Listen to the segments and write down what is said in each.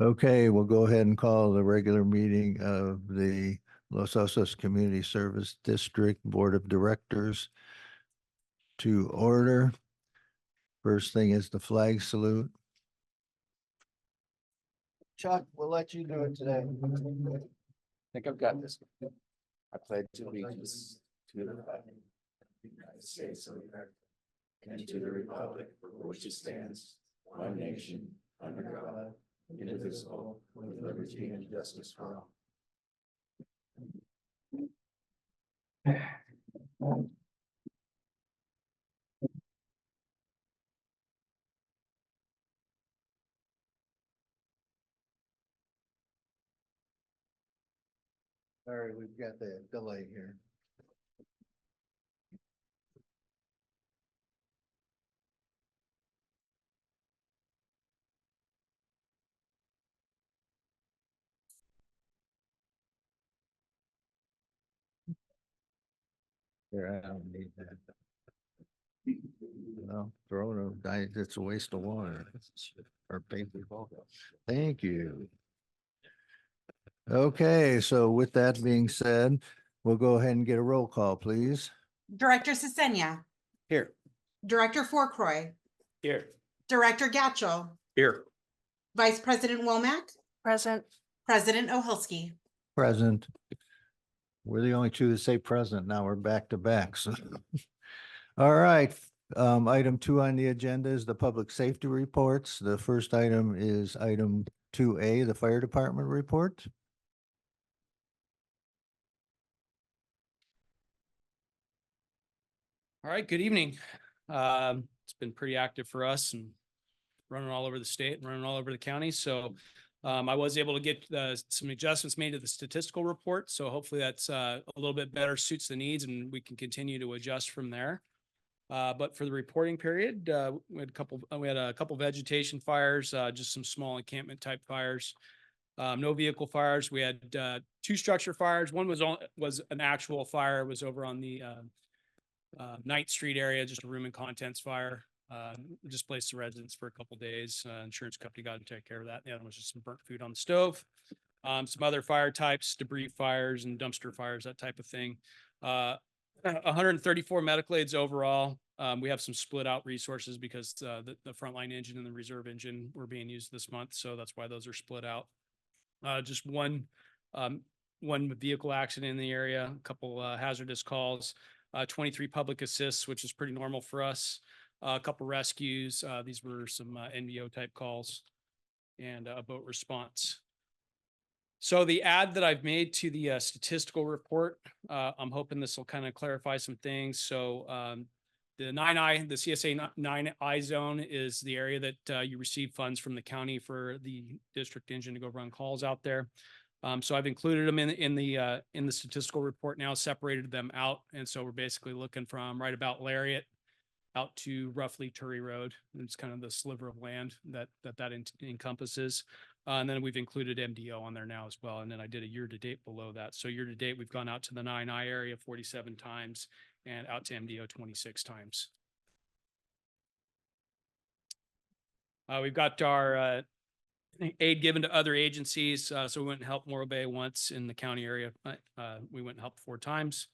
Okay, we'll go ahead and call the regular meeting of the Los Osos Community Service District Board of Directors to order. First thing is the flag salute. Chuck, we'll let you do it today. I think I've got this. I pledge allegiance to the flag of the United States of America and to the republic for which it stands, one nation, under God, indivisible, with liberty and justice for all. Sorry, we've got the delay here. Here, I don't need that. No, it's a waste of water or paper. Thank you. Okay, so with that being said, we'll go ahead and get a roll call, please. Director Sesenia, Here. Director Fourcroy, Here. Director Gatchel, Here. Vice President Womack, Present. President Oholsky. Present. We're the only two that say present. Now we're back to back. So, all right. Item 2 on the agenda is the public safety reports. The first item is item 2A, the fire department report. All right, good evening. It's been pretty active for us and running all over the state and running all over the county. So I was able to get some adjustments made to the statistical report. So hopefully that's a little bit better suits the needs and we can continue to adjust from there. But for the reporting period, we had a couple vegetation fires, just some small encampment type fires. No vehicle fires. We had 2 structure fires. One was an actual fire. It was over on the 9th Street area, just a room and contents fire. Displaced the residents for a couple days. Insurance company got to take care of that. The other one was just some burnt food on the stove. Some other fire types, debris fires and dumpster fires, that type of thing. 134 medical aids overall. We have some split out resources because the frontline engine and the reserve engine were being used this month. So that's why those are split out. Just one vehicle accident in the area, a couple hazardous calls, 23 public assists, which is pretty normal for us. A couple rescues. These were some NVO type calls and a boat response. So the add that I've made to the statistical report, I'm hoping this will kind of clarify some things. So the CSA 9I zone is the area that you receive funds from the county for the district engine to go run calls out there. So I've included them in the statistical report now, separated them out. And so we're basically looking from right about Lariat out to roughly Turry Road. It's kind of the sliver of land that encompasses. And then we've included MDO on there now as well. And then I did a year to date below that. So year to date, we've gone out to the 9I area 47 times and out to MDO 26 times. We've got our aid given to other agencies. So we went and helped Morro Bay once in the county area. We went and helped 4 times.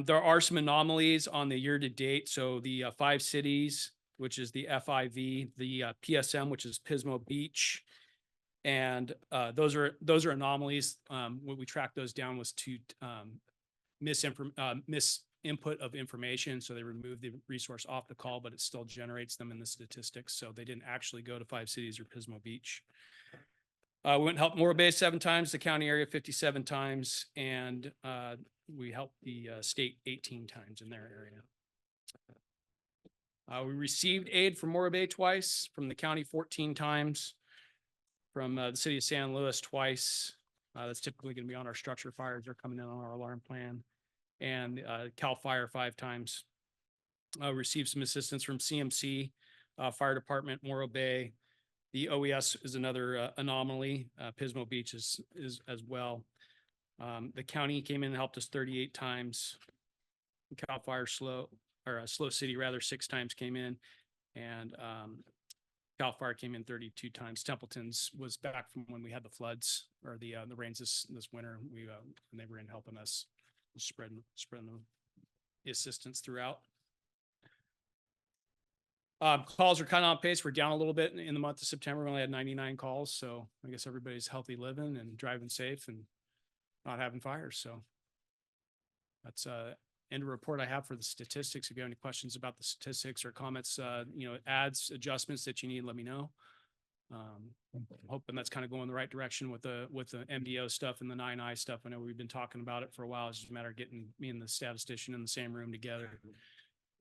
There are some anomalies on the year to date. So the 5 cities, which is the FIV, the PSM, which is Pismo Beach. And those are anomalies. What we tracked those down was to misinput of information. So they removed the resource off the call, but it still generates them in the statistics. So they didn't actually go to 5 cities or Pismo Beach. We went and helped Morro Bay 7 times, the county area 57 times, and we helped the state 18 times in their area. We received aid from Morro Bay twice, from the county 14 times, from the city of San Luis twice. That's typically going to be on our structure fires. They're coming in on our alarm plan. And CAL FIRE 5 times. Received some assistance from CMC, Fire Department, Morro Bay. The OES is another anomaly. Pismo Beach is as well. The county came in and helped us 38 times. CAL FIRE Slow City rather 6 times came in, and Cal Fire came in 32 times. Templeton's was back from when we had the floods or the rains this winter. And they were in helping us spreading the assistance throughout. Calls are kind of on pace. We're down a little bit in the month of September. We only had 99 calls. So I guess everybody's healthy living and driving safe and not having fires. So that's end of report I have for the statistics. If you have any questions about the statistics or comments, adds, adjustments that you need, let me know. I'm hoping that's kind of going the right direction with the MDO stuff and the 9I stuff. I know we've been talking about it for a while. It's just a matter of getting me and the statistician in the same room together.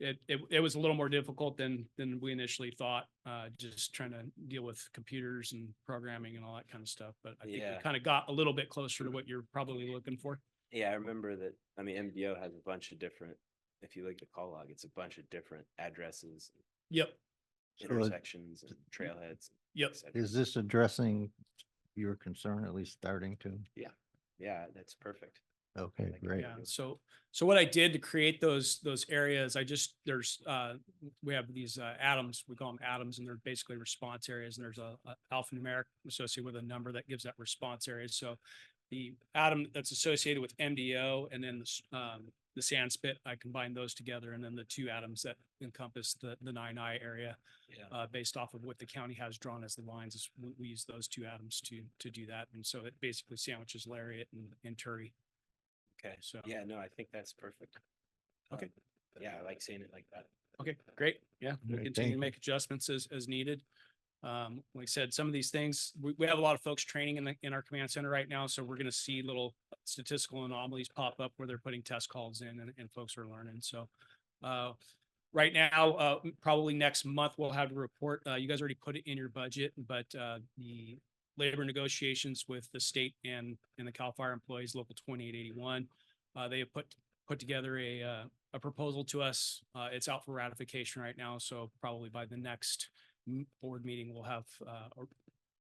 It was a little more difficult than we initially thought, just trying to deal with computers and programming and all that kind of stuff. But I think we kind of got a little bit closer to what you're probably looking for. Yeah, I remember that. I mean, MDO has a bunch of different, if you look at the call log, it's a bunch of different addresses, Yep. intersections and trailheads. Yep. et cetera. Is this addressing your concern, at least starting to? Yeah, that's perfect. Okay, Like, great. Yeah, so what I did to create those areas, we have these atoms, we call them atoms, and they're basically response areas, and there's a alphanumeric associated with a number that gives that response area. So the atom that's associated with MDO and then the sand spit, I combined those together, and then the two atoms that encompass the 9I area, Yeah. based off of what the county has drawn as the lines, is we use those two atoms to do that, and so it basically sandwiches Lariat and Turry. Okay. So Yeah, no, I think that's perfect. Okay. Yeah, I like seeing it like that. okay, great. Yeah, we'll Great, continue thank to you. make adjustments as needed. Like I said, some of these things, we have a lot of folks training in our command center right now, so we're going to see little statistical anomalies pop up where they're putting test calls in and folks are learning. So right now, probably next month, we'll have a report. You guys already put it in your budget, but the labor negotiations with the state and the Cal Fire employees, Local 2881, they have put together a proposal to us. It's out for ratification right now, so probably by the next board meeting, we'll have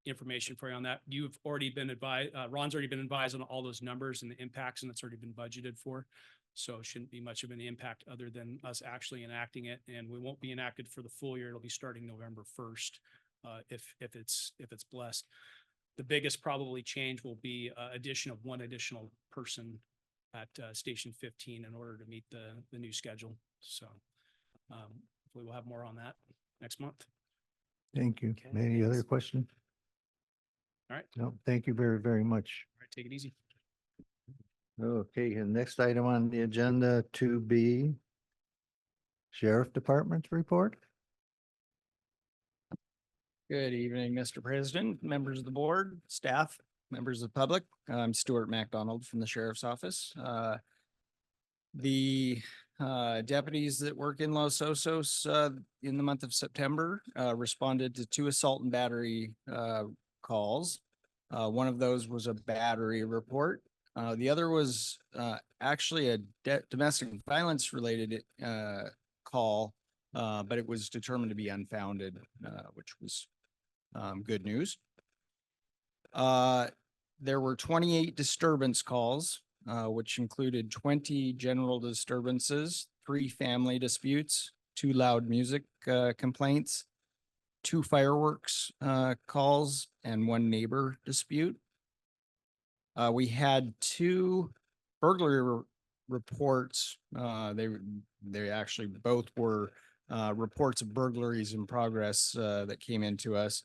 information for you on that. You've already been advised, Ron's already been advised on all those numbers and the impacts, and it's already been budgeted for. So it shouldn't be much of an impact other than us actually enacting it. And we won't be enacted for the full year. It'll be starting November 1st, if it's blessed. The biggest probably change will be addition of one additional person at Station 15 in order to meet the new schedule. So hopefully we'll have more on that next month. Thank you. Okay, Any other thanks. questions? All right. No, thank you very, very much. All right, take it easy. Okay, and next item on the agenda to be Sheriff Department's report. Good evening, Mr. President, members of the board, staff, members of the public. I'm Stuart MacDonald from the Sheriff's Office. The deputies that work in Los Osos in the month of September responded to 2 assault and battery calls. One of those was a battery report. The other was actually a domestic violence related call, but it was determined to be unfounded, which was good news. There were 28 disturbance calls, which included 20 general disturbances, 3 family disputes, 2 loud music complaints, 2 fireworks calls, and 1 neighbor dispute. We had 2 burglary reports. They actually both were reports of burglaries in progress that came into us.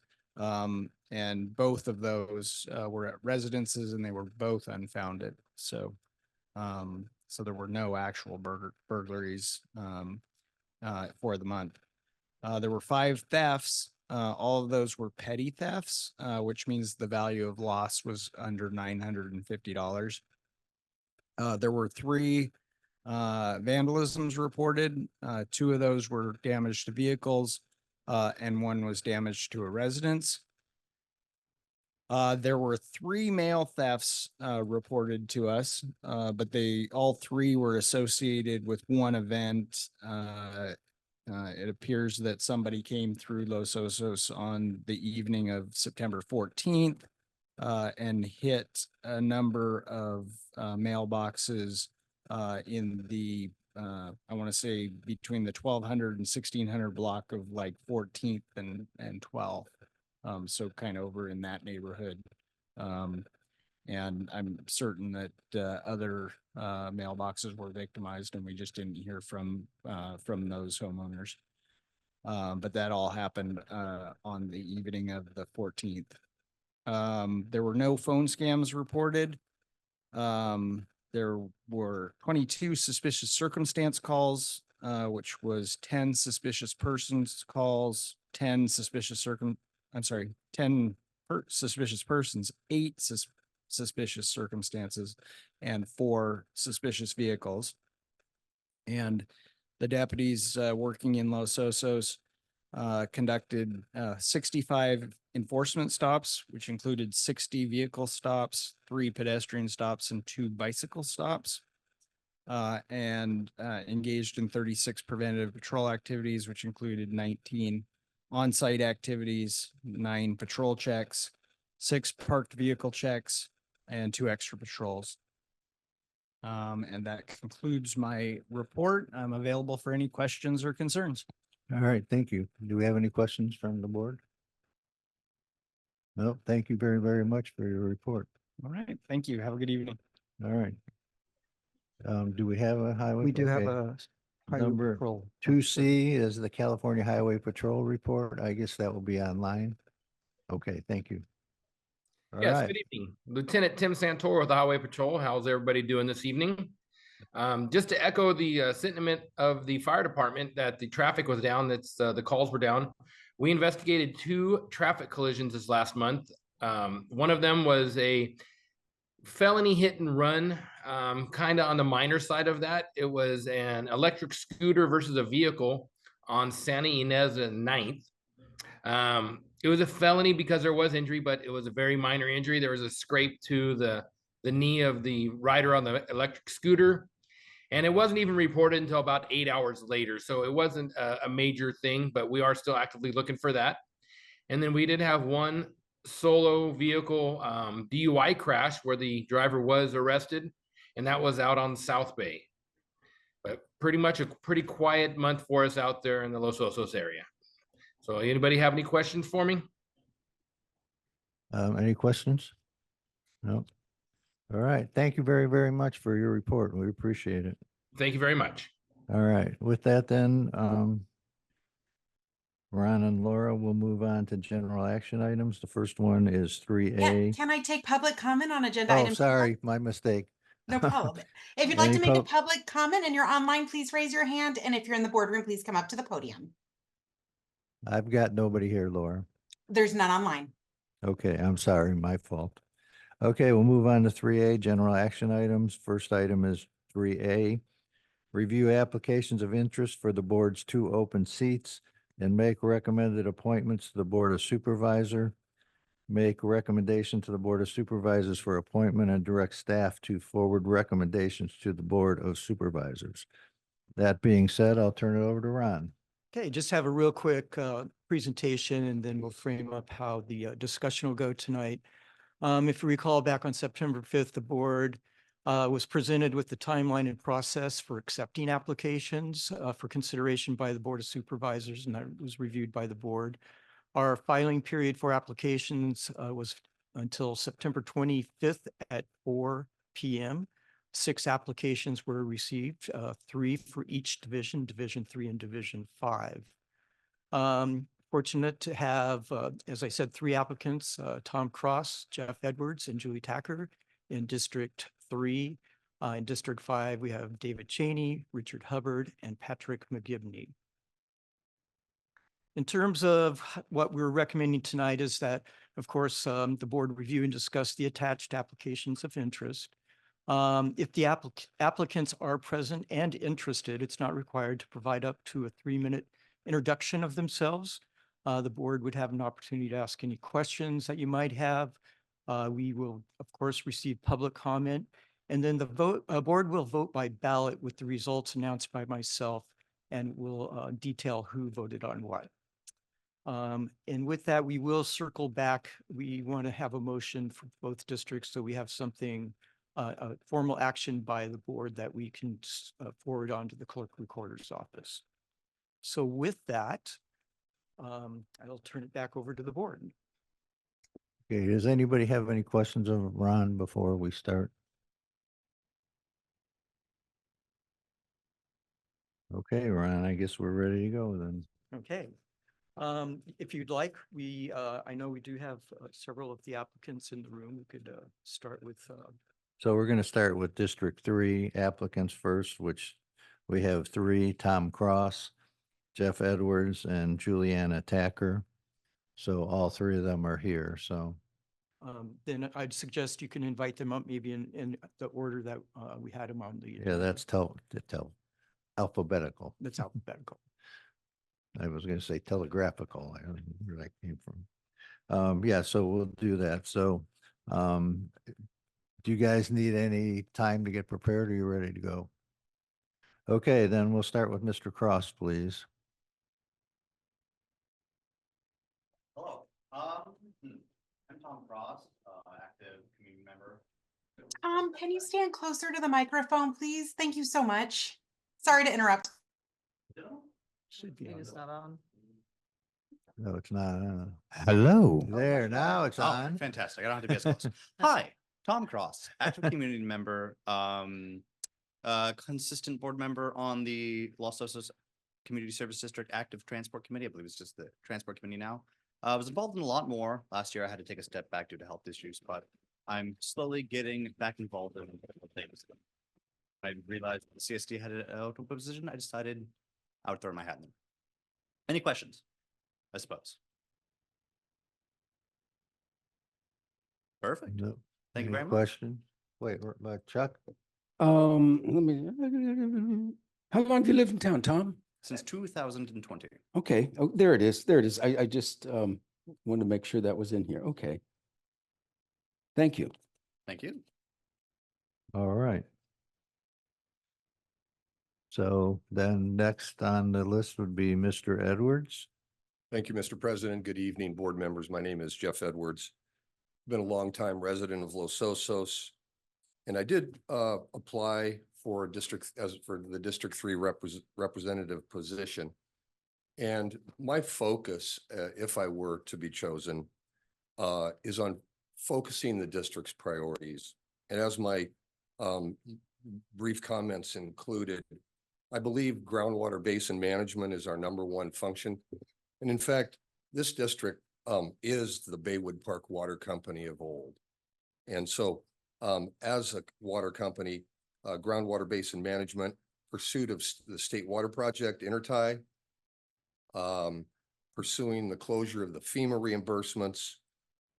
And both of those were at residences and they were both unfounded. So there were no actual burglaries for the month. There were 5 thefts. All of those were petty thefts, which means the value of loss was under $950. There were 3 vandalisms reported. 2 of those were damage to vehicles, and 1 was damage to a residence. There were 3 mail thefts reported to us, but all 3 were associated with one event. It appears that somebody came through Los Osos on the evening of September 14th and hit a number of mailboxes in the I want to say between the 1200 and 1600 block of like 14th and 12th. So kind of over in that neighborhood. And I'm certain that other mailboxes were victimized and we just didn't hear from those homeowners. But that all happened on the evening of the 14th. There were no phone scams reported. There were 22 suspicious circumstance calls, which was 10 suspicious persons calls, 10 suspicious suspicious persons, 8 suspicious circumstances, and 4 suspicious vehicles. And the deputies working in Los Osos conducted 65 enforcement stops, which included 60 vehicle stops, 3 pedestrian stops, and 2 bicycle stops. And engaged in 36 preventative patrol activities, which included 19 on-site activities, 9 patrol checks, 6 parked vehicle checks, and 2 extra patrols. And that concludes my report. I'm available for any questions or concerns. All right, thank you. Do we have any questions from the board? No, thank you very, very much for your report. All right, thank you. Have a good evening. All right. Do we have a highway? We do have Okay. a highway Number patrol. 2C is the California Highway Patrol report. I guess that will be online. Okay, thank you. All Yes, right. good evening. Lieutenant Tim Santor with the Highway Patrol. How's everybody doing this evening? Just to echo the sentiment of the fire department that the traffic was down, the calls were down. We investigated 2 traffic collisions this last month. One of them was a felony hit and run, kind of on the minor side of that. It was an electric scooter versus a vehicle on Santa Ynez at 9th. It was a felony because there was injury, but it was a very minor injury. There was a scrape to the knee of the rider on the electric scooter. And it wasn't even reported until about 8 hours later. So it wasn't a major thing, but we are still actively looking for that. And then we did have one solo vehicle DUI crash where the driver was arrested, and that was out on South Bay. But pretty much a pretty quiet month for us out there in the Los Osos area. So anybody have any questions for me? Any questions? No. All right. Thank you very, very much for your report. We appreciate it. Thank you very much. All right. With that then, Ron and Laura will move on to general action items. The first one is 3A. Yeah, can I take public comment on agenda Oh, item? 2? sorry, my mistake. No problem. If you'd like Any to make a pub- public comment and you're online, please raise your hand. And if you're in the boardroom, please come up to the podium. I've got nobody here, Laura. There's none online. Okay, I'm sorry, my fault. Okay, we'll move on to 3A, general action items. First item is 3A. Review applications of interest for the board's 2 open seats and make recommended appointments to the Board of Supervisor. Make recommendation to the Board of Supervisors for appointment and direct staff to forward recommendations to the Board of Supervisors. That being said, I'll turn it over to Ron. Okay, just have a real quick presentation and then we'll frame up how the discussion will go tonight. If you recall, back on September 5th, the board was presented with the timeline and process for accepting applications for consideration by the Board of Supervisors, and that was reviewed by the board. Our filing period for applications was until September 25th at 4 p.m. 6 applications were received, 3 for each division, Division 3 and Division 5. Fortunate to have, as I said, 3 applicants, Tom Cross, Jeff Edwards, and Julie Tacker in District 3. In District 5, we have David Cheney, Richard Hubbard, and Patrick McGibney. In terms of what we're recommending tonight is that, of course, the board review and discuss the attached applications of interest. If the applicants are present and interested, it's not required to provide up to a 3-minute introduction of themselves. The board would have an opportunity to ask any questions that you might have. We will, of course, receive public comment, and then the board will vote by ballot with the results announced by myself, and will detail who voted on what. And with that, we will circle back. We want to have a motion for both districts, so we have something a formal action by the board that we can forward on to the clerk recorder's office. So with that, I'll turn it back over to the board. Okay, does anybody have any questions of Ron before we start? Okay, Ron, I guess we're ready to go then. Okay. If you'd like, I know we do have several of the applicants in the room. We could start with, So we're gonna start with District 3 applicants first, which we have 3, Tom Cross, Jeff Edwards, and Juliana Tacker. So all 3 of them are here, so. then I'd suggest you can invite them up maybe in the order that we had them on the. Yeah, that's alphabetical. That's alphabetical. I was gonna say telegraphical. I don't know where that came from. Yeah, so we'll do that. So, do you guys need any time to get prepared? Or are you ready to go? Okay, then we'll start with Mr. Cross, please. Hello, I'm Tom Cross, active community member. Can you stand closer to the microphone, please? Thank you so much. Sorry to interrupt. Should be on. on. No, it's not. Hello. There, now it's Oh, on. fantastic. I don't have to be as close. Hi, Tom Cross, active community member, consistent board member on the Los Osos Community Service District Active Transport Committee. I believe it's just the Transport Committee now. I was involved in a lot more. Last year I had to take a step back due to health issues, but I'm slowly getting back involved in things. I realized the CSD had an open position. I decided I would throw my hat in there. Any questions? I suppose. Perfect. No. Thank you Any very much. question? Wait, Chuck? Let me, how long have you lived in town, Tom? Since 2020. Okay, oh, there it is. There it is. I just wanted to make sure that was in here. Okay. Thank you. Thank you. All right. So then next on the list would be Mr. Edwards. Thank you, Mr. President. Good evening, board members. My name is Jeff Edwards. Been a longtime resident of Los Osos. And I did apply for the District 3 representative position. And my focus, if I were to be chosen, is on focusing the district's priorities. And as my brief comments included, I believe groundwater basin management is our #1 function. And in fact, this district is the Baywood Park Water Company of old. And so as a water company, groundwater basin management, pursuit of the State Water Project, Intertie, pursuing the closure of the FEMA reimbursements,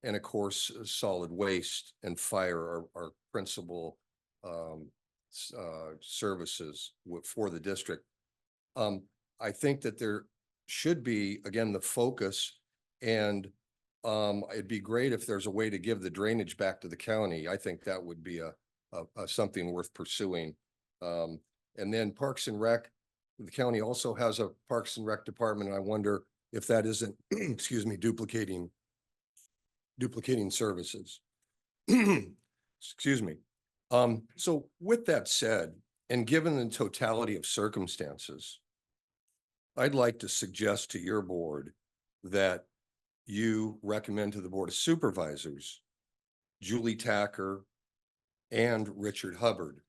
and of course, solid waste and fire are principal services for the district. I think that there should be, again, the focus, and it'd be great if there's a way to give the drainage back to the county. I think that would be a something worth pursuing. And then Parks and Rec, the county also has a Parks and Rec department. And I wonder if that isn't, excuse me, duplicating services. Excuse me. So with that said, and given the totality of circumstances, I'd like to suggest to your board that you recommend to the Board of Supervisors, Julie Tacker and Richard Hubbard.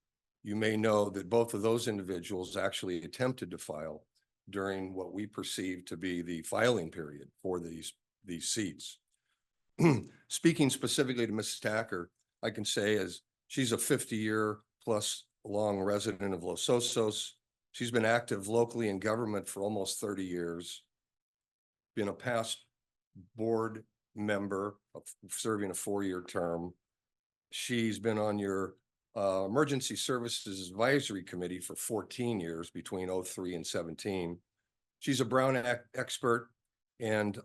You may know that both of those individuals actually attempted to file during what we perceive to be the filing period for these seats. Speaking specifically to Mrs. Tacker, I can say as she's a 50-year plus long resident of Los Osos. She's been active locally in government for almost 30 years, been a past board member of serving a 4-year term. She's been on your Emergency Services Advisory Committee for 14 years between 03 and 17. She's a Brown Act expert, and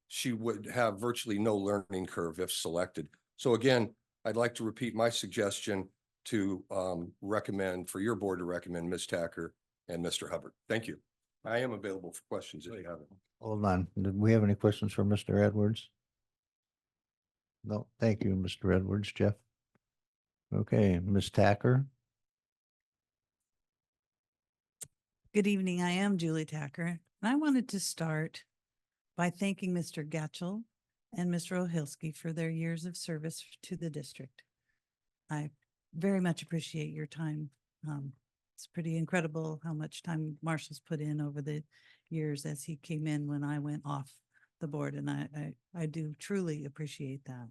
she would have virtually no learning curve if selected. So again, I'd like to repeat my suggestion to recommend for your board to recommend Ms. Tacker and Mr. Hubbard. Thank you. I am available for questions if you have them. Hold on. Do we have any questions for Mr. Edwards? No, thank you, Mr. Edwards. Jeff? Okay, Ms. Tacker. Good evening. I am Julie Tacker, and I wanted to start by thanking Mr. Gatchell and Mr. Ohilsky for their years of service to the district. I very much appreciate your time. It's pretty incredible how much time Marshall's put in over the years as he came in when I went off the board, and I do truly appreciate that.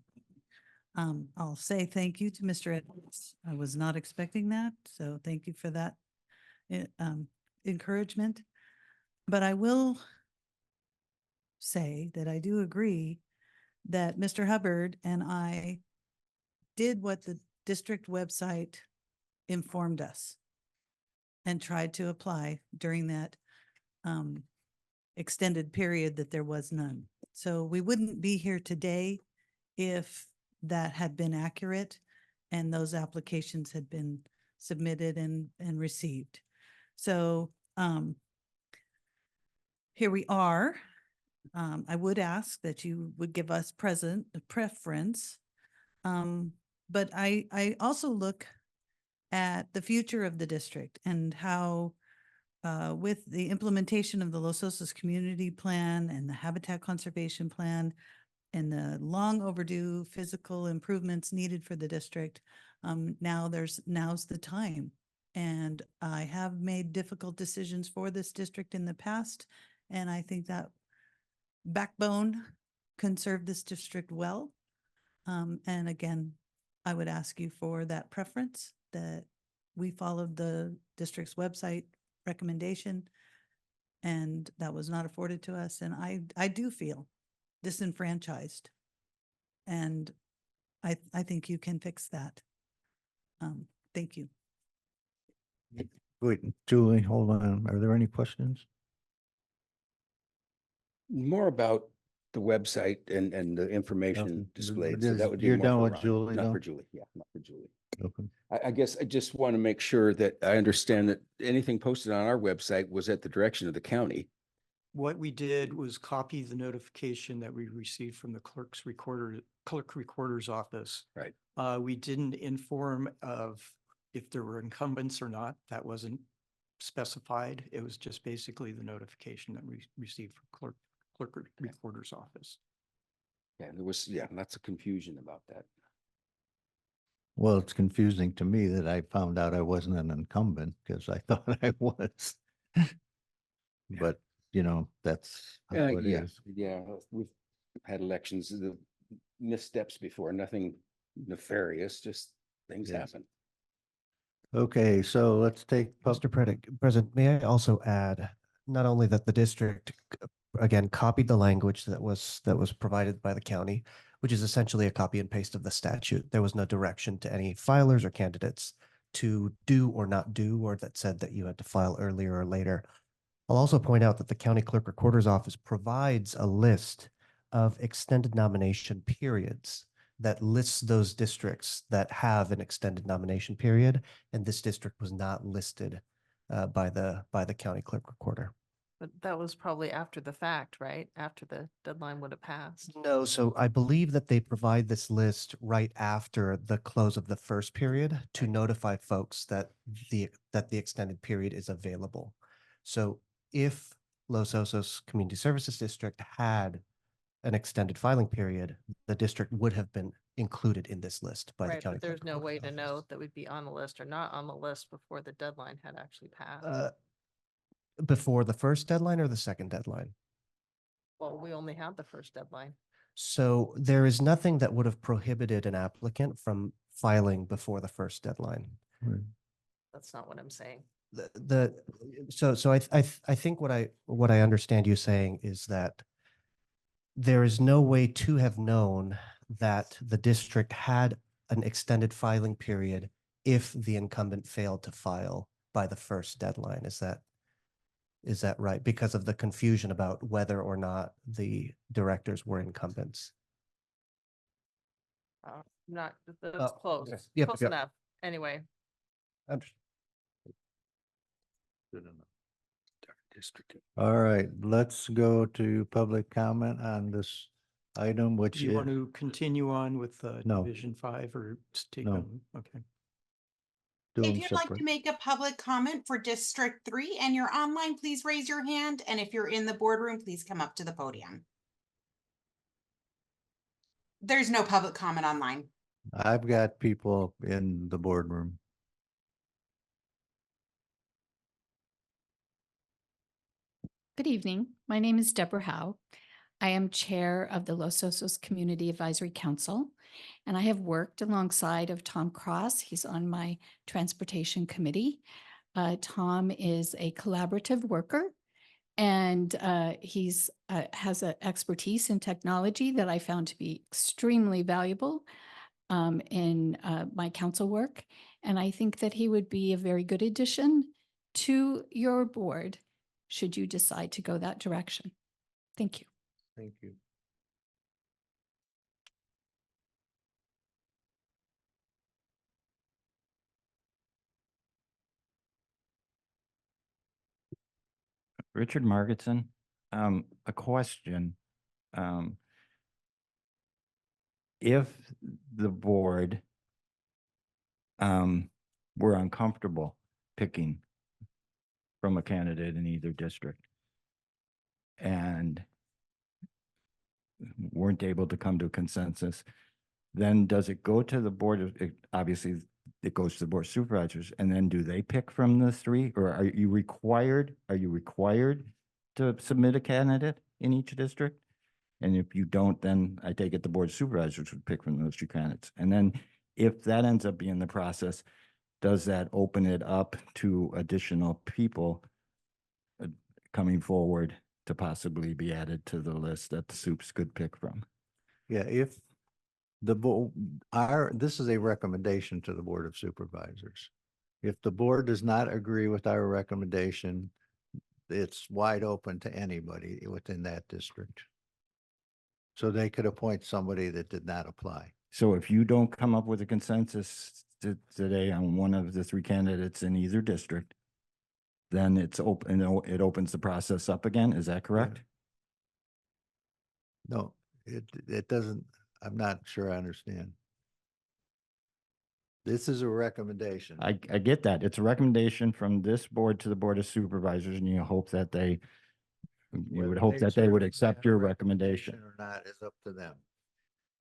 I'll say thank you to Mr. Edwards. I was not expecting that, so thank you for that encouragement. But I will say that I do agree that Mr. Hubbard and I did what the district website informed us and tried to apply during that extended period that there was none. So we wouldn't be here today if that had been accurate and those applications had been submitted and received. So here we are. I would ask that you would give us present the preference. But I also look at the future of the district and how with the implementation of the Los Osos Community Plan and the Habitat Conservation Plan and the long overdue physical improvements needed for the district, now's the time. And I have made difficult decisions for this district in the past, and I think that backbone can serve this district well. And again, I would ask you for that preference, that we followed the district's website recommendation, and that was not afforded to us. And I do feel disenfranchised, and I think you can fix that. Thank you. Wait, Julie, hold on. Are there any questions? More about the website and the information Okay. displayed. So This- that would be you're more done for with Ron, Julie, not though? for Julie. Yeah, not for Julie. Okay. I guess I just want to make sure that I understand that anything posted on our website was at the direction of the county. What we did was copy the notification that we received from the clerk recorder's office. Right. We didn't inform of if there were incumbents or not. That wasn't specified. It was just basically the notification that we received from clerk recorder's office. Yeah, there was, lots of confusion about that. Well, it's confusing to me that I found out I wasn't an incumbent because I thought I was. But, that's how it is. Yeah, we've had elections, the missteps before, nothing nefarious, just things Yes. happen. Okay, so let's take. Mr. President, may I also add, not only that the district, again, copied the language that was provided by the county, which is essentially a copy and paste of the statute. There was no direction to any filers or candidates to do or not do, or that said that you had to file earlier or later. I'll also point out that the county clerk recorder's office provides a list of extended nomination periods that lists those districts that have an extended nomination period, and this district was not listed by the county clerk recorder. But that was probably after the fact, right? After the deadline would have passed. No, so I believe that they provide this list right after the close of the first period to notify folks that the extended period is available. So if Los Osos Community Services District had an extended filing period, the district would have been included in this list by the Right, county. but there's clerk no way recorder's to office. know that we'd be on the list or not on the list before the deadline had actually passed. Before the first deadline or the second deadline? Well, we only had the first deadline. So there is nothing that would have prohibited an applicant filing before the first deadline. That's not what I'm saying. So I think what I understand you saying is that there is no way to have known that the district had an extended filing period if the incumbent failed to file by the first deadline. Is that right? Because of the confusion about whether or not the directors were incumbents. Not, that's close, okay. Yep, close yep. enough. Anyway, All right, let's go to public comment on this item, which Do you is, want to continue on with No. Division 5 or just take No. on? Okay. do If them you'd like to separate. make a public comment for District 3 and you're online, please raise your hand. And if you're in the boardroom, please come up to the podium. There's no public comment online. I've got people in the boardroom. Good evening. My name is Deborah Howe. I am Chair of the Los Osos Community Advisory Council, and I have worked alongside of Tom Cross. He's on my Transportation Committee. Tom is a collaborative worker, and he's has an expertise in technology that I found to be extremely valuable in my council work. And I think that he would be a very good addition to your board should you decide to go that direction. Thank you. Thank you. Richard Margetson, a question. If the board were uncomfortable picking from a candidate in either district and weren't able to come to a consensus, then does it go to the board of, obviously it goes to the board of supervisors, and then do they pick from the three, or are you required to submit a candidate in each district? And if you don't, then I take it the board of supervisors would pick from those two candidates. And then if that ends up being the process, does that open it up to additional people coming forward to possibly be added to the list that the soups could pick from? Yeah, if this is a recommendation to the Board of Supervisors. If the board does not agree with our recommendation, it's wide open to anybody within that district. So they could appoint somebody that did not apply. So if you don't come up with a consensus today on one of the three candidates in either district, then it's open, it opens the process up again. Is that correct? No, it doesn't, I'm not sure I understand. This is a recommendation. I get that. It's a recommendation from this board to the Board of Supervisors, and you hope that you would Whether hope that they would certify accept our your recommendation. Or not is up to them.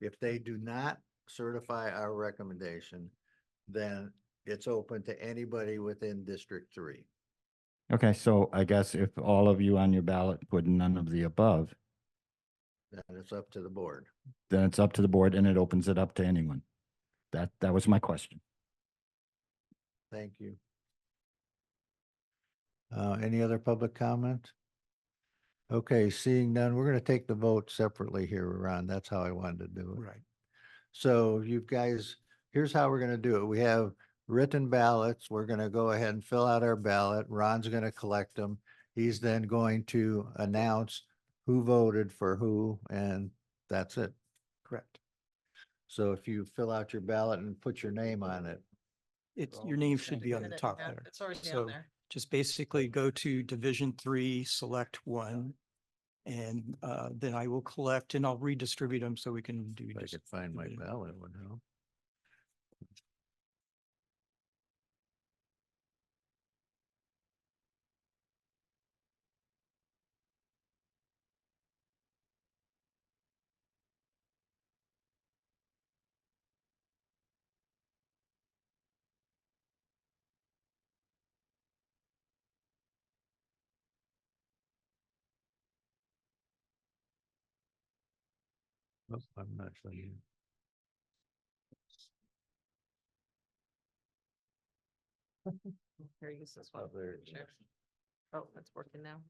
If they do not certify our recommendation, then it's open to anybody within District 3. Okay, so I guess if all of you on your ballot put none of the above, Then it's up to the board. then it's up to the board and it opens it up to anyone. That was my question. Thank you. Any other public comment? Okay, seeing none, we're going to take the vote separately here, Ron. That's how I wanted to do it. Right. So you guys, here's how we're going to do it. We have written ballots. We're going to go ahead and fill out our ballot. Ron's going to collect them. He's then going to announce who voted for who, and that's it. Correct. So if you fill out your ballot and put your name on it, Your name should be on the top Yeah, there. it's already So on there. just basically go to Division 3, select one. And then I will collect and I'll redistribute them so we can do. if I just could find my division. ballot, would help. Oh, I'm not sure. Here, use this one. Oh, there it Sure. is. Oh, it's working now.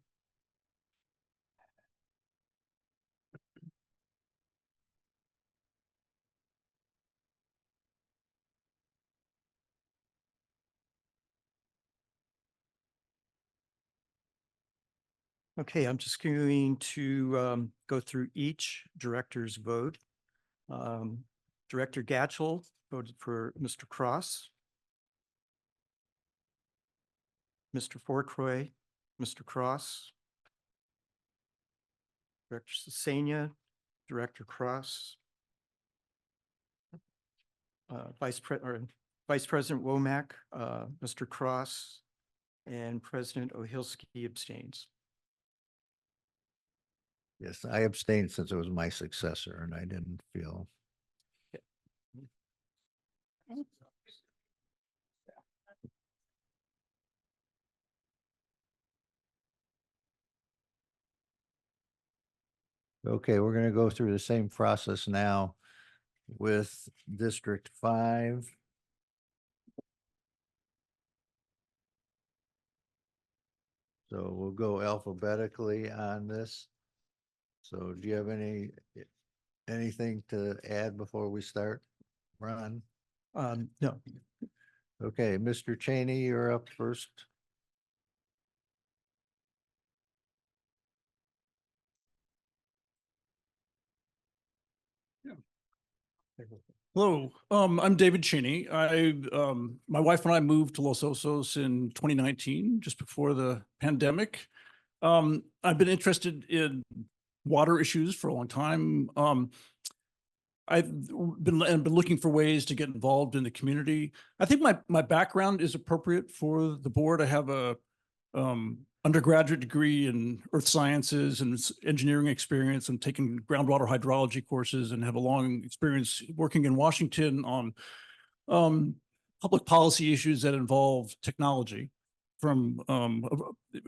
Okay, I'm just going to go through each director's vote. Director Gatchel voted for Mr. Cross. Mr. Forcroy, Mr. Cross. Director Sesania, Director Cross. Vice President, Vice President Womack, Mr. Cross, and President Ohilsky abstains. Yes, I abstained since it was my successor and I didn't feel. Okay, we're gonna go through the same process now with District 5. So we'll go alphabetically on this. So do you have anything to add before we start? Ron? No. Okay, Mr. Cheney, you're up first. Hello, I'm David Cheney. My wife and I moved to Los Osos in 2019, just before the pandemic. I've been interested in water issues for a long time. I've been looking for ways to get involved in the community. I think my background is appropriate for the board. I have a undergraduate degree in earth sciences and engineering experience, and taken groundwater hydrology courses, and have a long experience working in Washington on public policy issues that involve technology from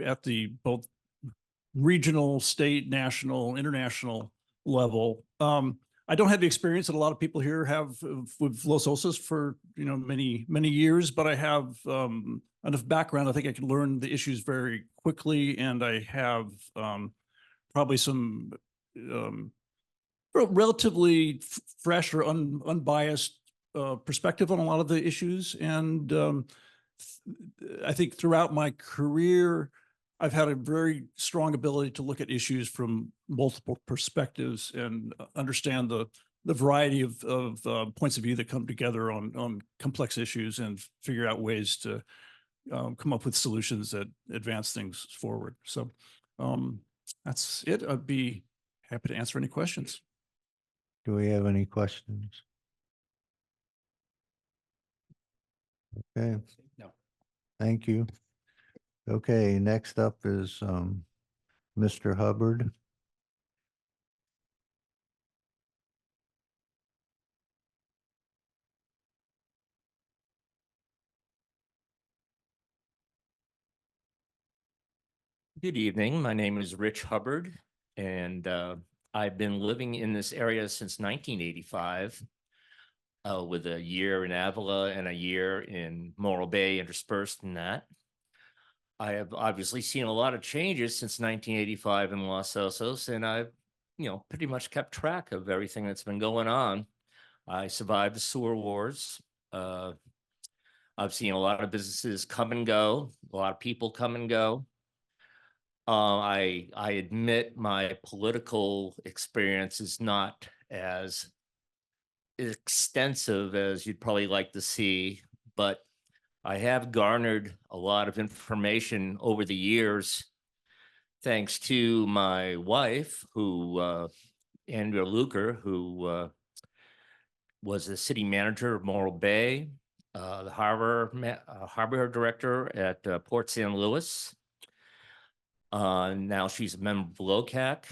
at the both regional, state, national, international level. I don't have the experience that a lot of people here have with Los Osos for, many, many years, but I have enough background. I think I can learn the issues very quickly, and I have probably some relatively fresh or unbiased perspective on a lot of the issues. And I think throughout my career, I've had a very strong ability to look at issues from multiple perspectives and understand the variety of points of view that come together on complex issues, and figure out ways to come up with solutions that advance things forward. So that's it. I'd be happy to answer any questions. Do we have any questions? Okay. No. Thank you. Okay, next up is Mr. Hubbard. Good evening. My name is Rich Hubbard, and I've been living in this area since 1985, with a year in Avila and a year in Morro Bay interspersed in that. I have obviously seen a lot of changes since 1985 in Los Osos, and I've, pretty much kept track of everything that's been going on. I survived the sewer wars. I've seen a lot of businesses come and go, a lot of people come and go. I admit my political experience is not as extensive as you'd probably like to see, but I have garnered a lot of information over the years, thanks to my wife, who Andrea Luker, who was the city manager of Morro Bay, the harbor director at Port San Luis. Now she's a member of LOCAC.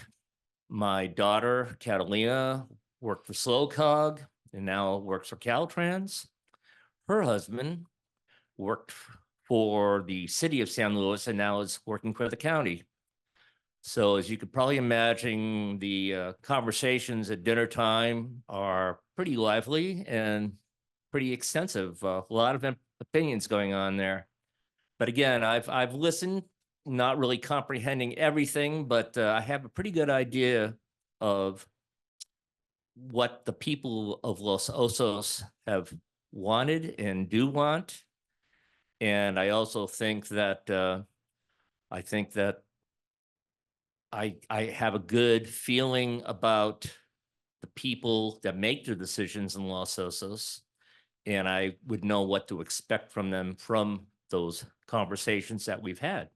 My daughter, Catalina, worked for SlowCog and now works for Caltrans. Her husband worked for the city of San Luis and now is working for the county. So as you could probably imagine, the conversations at dinner time are pretty lively and pretty extensive. A lot of opinions going on there. But again, I've listened, not really comprehending everything, but I have a pretty good idea of what the people of Los Osos have wanted and do want. And I also think that I have a good feeling about the people that make the decisions in Los Osos, and I would know what to expect from them from those conversations that we've had.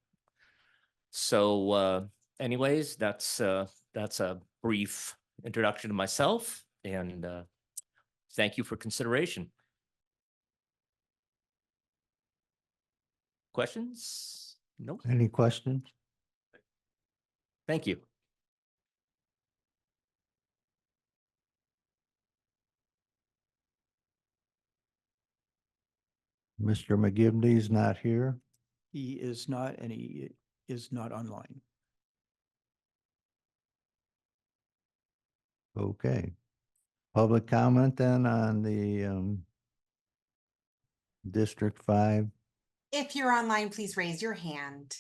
So anyways, that's a brief introduction to myself, and thank you for consideration. Questions? Nope. Any questions? Thank you. Mr. McGivney's not here. He is not, and he is not online. Okay. Public comment then on the District 5. If you're online, please raise your hand.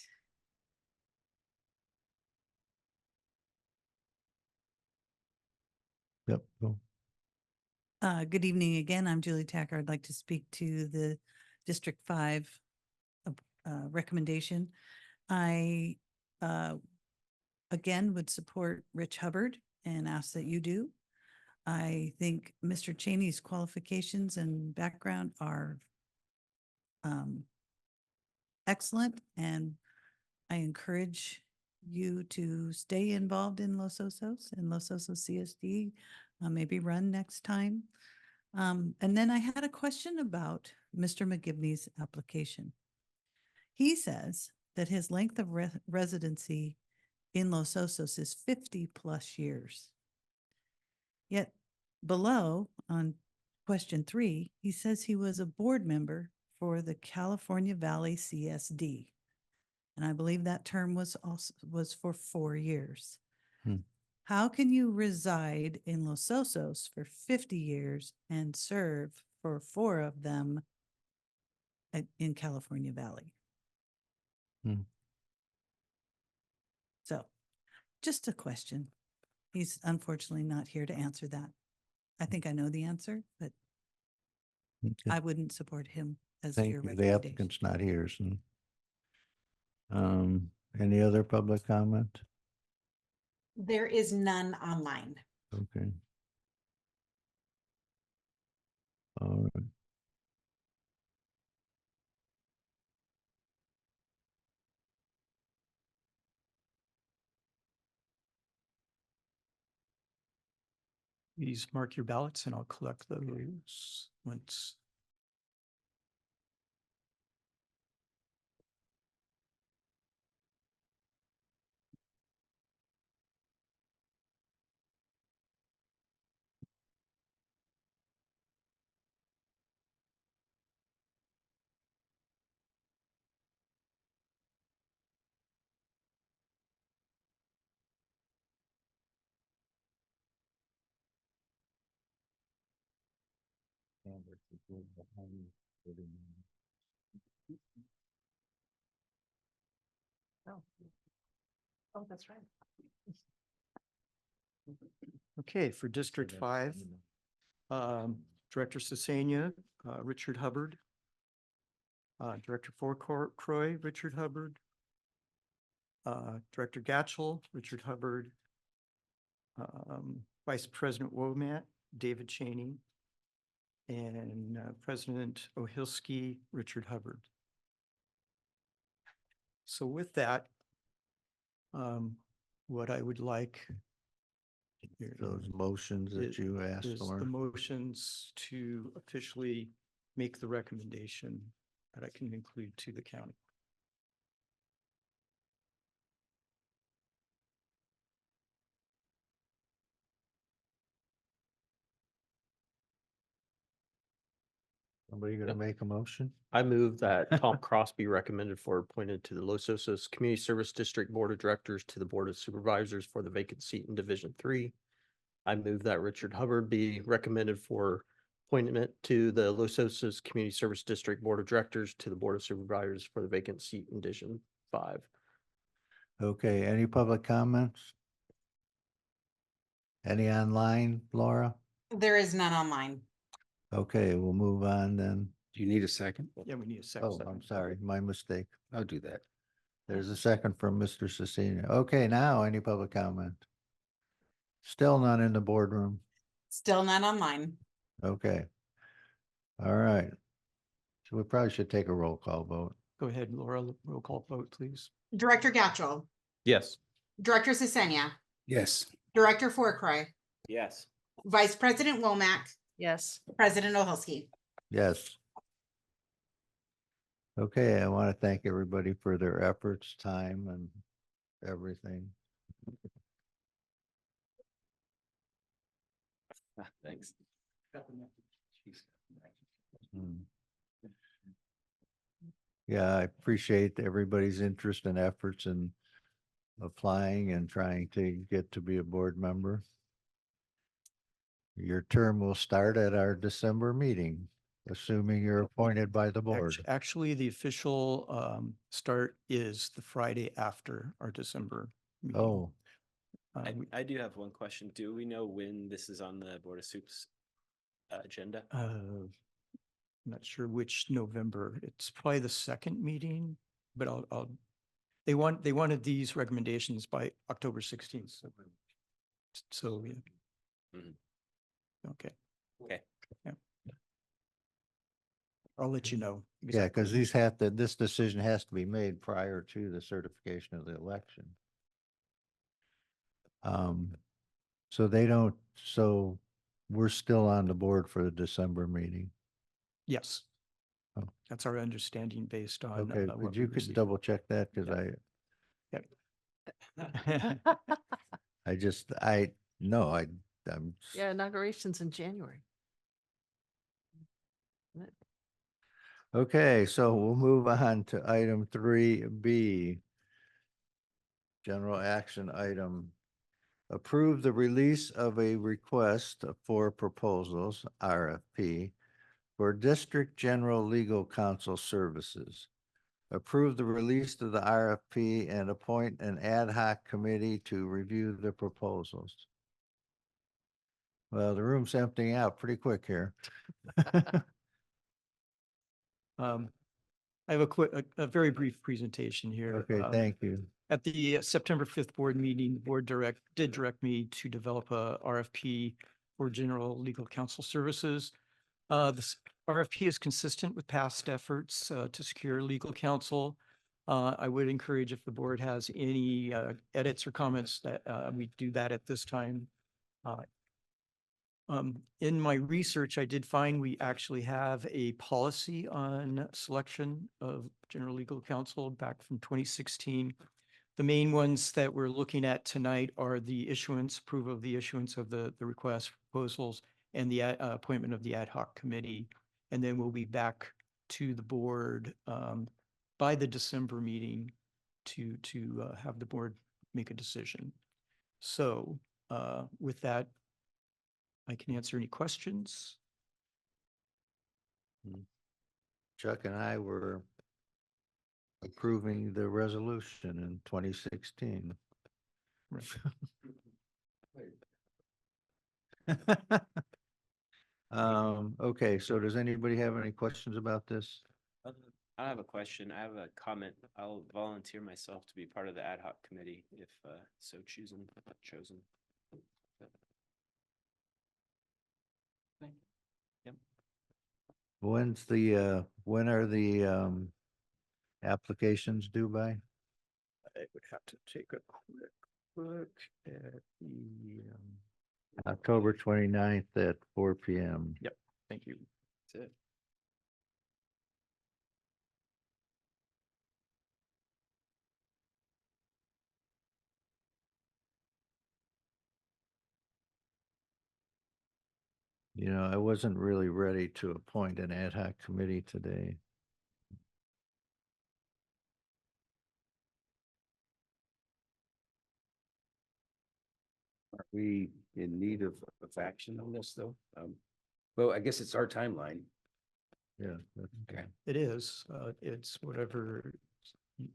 Yep. Go. Good evening again. I'm Julie Tacker. I'd like to speak to the District 5 recommendation. I again would support Rich Hubbard and ask that you do. I think Mr. Cheney's qualifications and background are excellent, and I encourage you to stay involved in Los Osos and Los Osos CSD, maybe run next time. And then I had a question about Mr. McGivney's application. He says that his length of residency in Los Osos is 50 plus years. Yet below on question 3, he says he was a board member for the California Valley CSD. And I believe that term was for 4 years. How can you reside in Los Osos for 50 years and serve for 4 of them in California Valley? So just a question. He's unfortunately not here to answer that. I think I know the answer, but I wouldn't support him as Thank your you. The recommendation. applicant's not here. So. Any other public comment? There is none online. Okay. All right. Please mark your ballots and I'll collect those once. Oh, that's right. Okay, for District 5, Director Sesania, Richard Hubbard. Director Fourcroy, Richard Hubbard. Director Gatchell, Richard Hubbard. Vice President Womack, David Cheney. And President Ohilsky, Richard Hubbard. So with that, what I would like Those motions that you asked is for. the motions to officially make the recommendation that I can include to the county. Somebody gonna make a motion? I move that Tom Cross be recommended for appointed to the Los Osos Community Service District Board of Directors to the Board of Supervisors for the vacant seat in Division 3. I move that Richard Hubbard be recommended for appointment to the Los Osos Community Service District Board of Directors to the Board of Supervisors for the vacant seat in Division 5. Okay, any public comments? Any online, Laura? There is none online. Okay, we'll move on then. Do you need a second? Yeah, we need a second. Oh, I'm sorry, my mistake. I'll do that. There's a second from Mr. Cecina. Okay, now any public comment? Still none in the boardroom. Still none online. Okay. All right. So we probably should take a roll call vote. Go ahead, Laura, roll call vote, please. Director Gatchell, Yes. Director Sesania, Yes. Director Fourcroy, Yes. Vice President Womack, Yes. President Ohilsky. Yes. Okay, I want to thank everybody for their efforts, time and everything. Thanks. Hmm. Yeah, I appreciate everybody's interest and efforts in applying and trying to get to be a board member. Your term will start at our December meeting, assuming you're appointed by the board. Actually, the official start is the Friday after our December meeting. Oh, I do have one question. Do we know when this is on the Board of Soups agenda? I'm not sure which November. It's probably the second meeting, but they wanted these recommendations by October 16th. So, yeah. Mhm. Okay. Okay. Yeah. I'll let you know. yeah, because this decision has to be made prior to the certification of the election. So so we're still on the board for the December meeting. Yes. Oh. That's our understanding based on. Okay, what would we you could received. double check that because I'm. Yeah, inauguration's in January. Isn't it? Okay, so we'll move on to item 3B. General action item. Approve the release of a request for proposals, RFP, for District General Legal Counsel Services. Approve the release of the RFP and appoint an ad hoc committee to review the proposals. Well, the room's emptying out pretty quick here. I have a very brief presentation here. Okay, thank you. At the September 5th board meeting, the board did direct me to develop a RFP for general legal counsel services. This RFP is consistent with past efforts to secure legal counsel. I would encourage if the board has any edits or comments that we do that at this time. In my research, I did find we actually have a policy on selection of general legal counsel back from 2016. The main ones that we're looking at tonight are the approval of the issuance of the request proposals and the appointment of the ad hoc committee. And then we'll be back to the board by the December meeting to have the board make a decision. So with that, I can answer any questions. Chuck and I were approving the resolution in 2016. Okay, so does anybody have any questions about this? I have a question. I have a comment. I'll volunteer myself to be part of the ad hoc committee if so chosen. Yep. When are the applications due by? I would have to take a quick look at the. October 29th at 4 p.m. Yep, thank you. That's it. You know, I wasn't really ready to appoint an ad hoc committee today. Are we in need of action on this, though? Well, I guess it's our timeline. Yeah. Okay. It is, it's whatever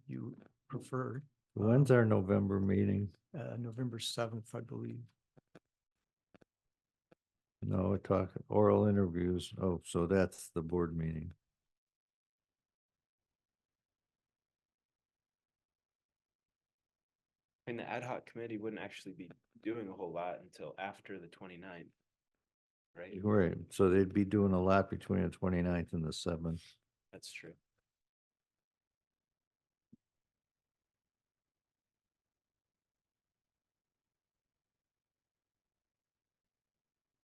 you prefer. When's our November meeting? November 7th, I believe. No, we're talking oral interviews. Oh, so that's the board meeting. And the ad hoc committee wouldn't actually be doing a whole lot until after the 29th, right? Right, so they'd be doing a lot between the 29th and the 7th. That's true.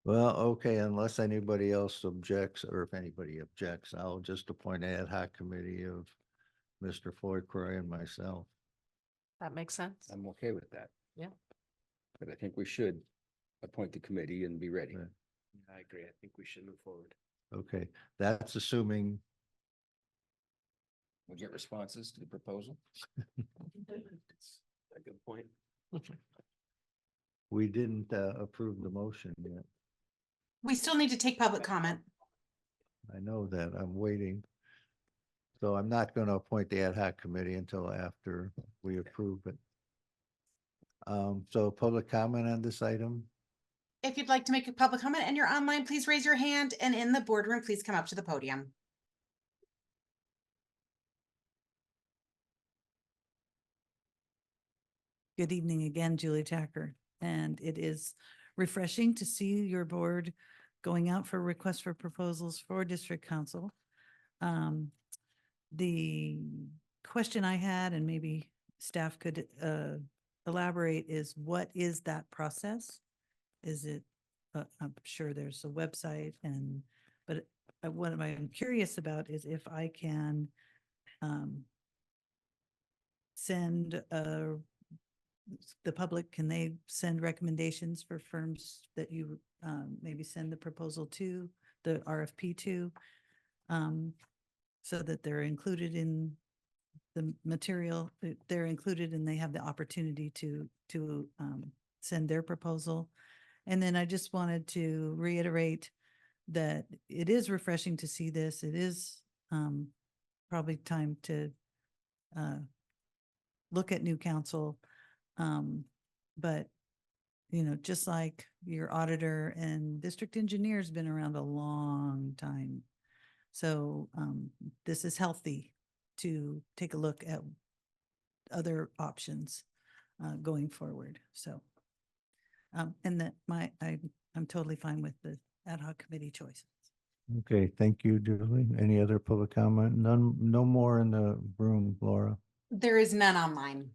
Well, okay, unless anybody else objects, or if anybody objects, I'll just appoint an ad hoc committee of Mr. Floyd Croy and myself. That makes sense. I'm okay with that. Yeah. But I think we should appoint the committee and be ready. Right. I agree. I think we should move forward. Okay, that's assuming, We'll get responses to the proposal. It's a good point. we didn't approve the motion yet. We still need to take public comment. I know that, I'm waiting. So I'm not going to appoint the ad hoc committee until after we approve it. So public comment on this item? If you'd like to make a public comment and you're online, please raise your hand, and in the boardroom, please come up to the podium. Good evening again, Julie Tacker. And it is refreshing to see your board going out for requests for proposals for district council. The question I had, and maybe staff could elaborate, is what is that process? Is it, I'm sure there's a website but what I'm curious about is if I can send the public, can they send recommendations for firms that you maybe send the proposal to, the RFP to, so that they're included in the material, they're included and they have the opportunity to send their proposal. And then I just wanted to reiterate that it is refreshing to see this. It is probably time to look at new council. But, you know, just like your auditor and district engineer's been around a long time. So this is healthy to take a look at other options going forward. So, and that I'm totally fine with the ad hoc committee choices. Okay, thank you, Julie. Any other public comment? None, no more in the room, Laura. There is none online.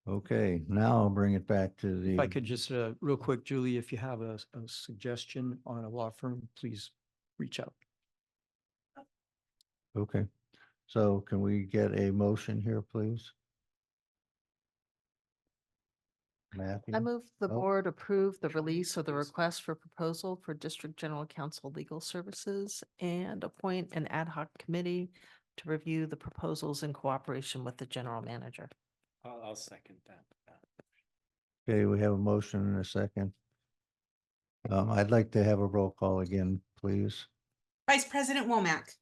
Okay, now I'll bring it back to the. If I could just, real quick, Julie, if you have a suggestion on a law firm, please reach out. Okay, so can we get a motion here, please? Matthew? I move the Oh. board approve the release of the request for proposal for District General Counsel Legal Services and appoint an ad hoc committee to review the proposals in cooperation with the general manager. I'll second that. Okay, we have a motion and a second. I'd like to have a roll call again, please. Vice President Womack,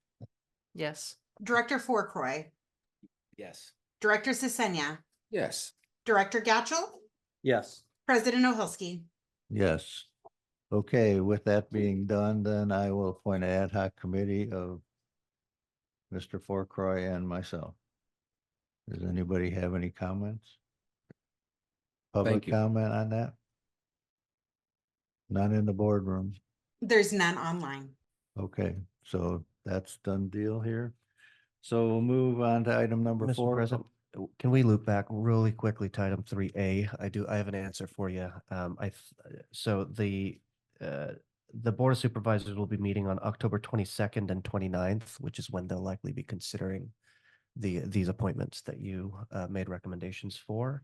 Yes. Director Fourcroy, Yes. Director Sisenya, Yes. Director Gatchel, Yes. President Ohelski. Yes. Okay, with that being done, then I will appoint an ad hoc committee of Mr. Fourcroy and myself. Does anybody have any comments? Public you. comment on that? None in the boardroom. There's none online. Okay, so that's done deal here. So we'll move on to item number Mr. 4. President, can we loop back really quickly to item 3A? I have an answer for you. So the Board of Supervisors will be meeting on October 22nd and 29th, which is when they'll likely be considering these appointments that you made recommendations for.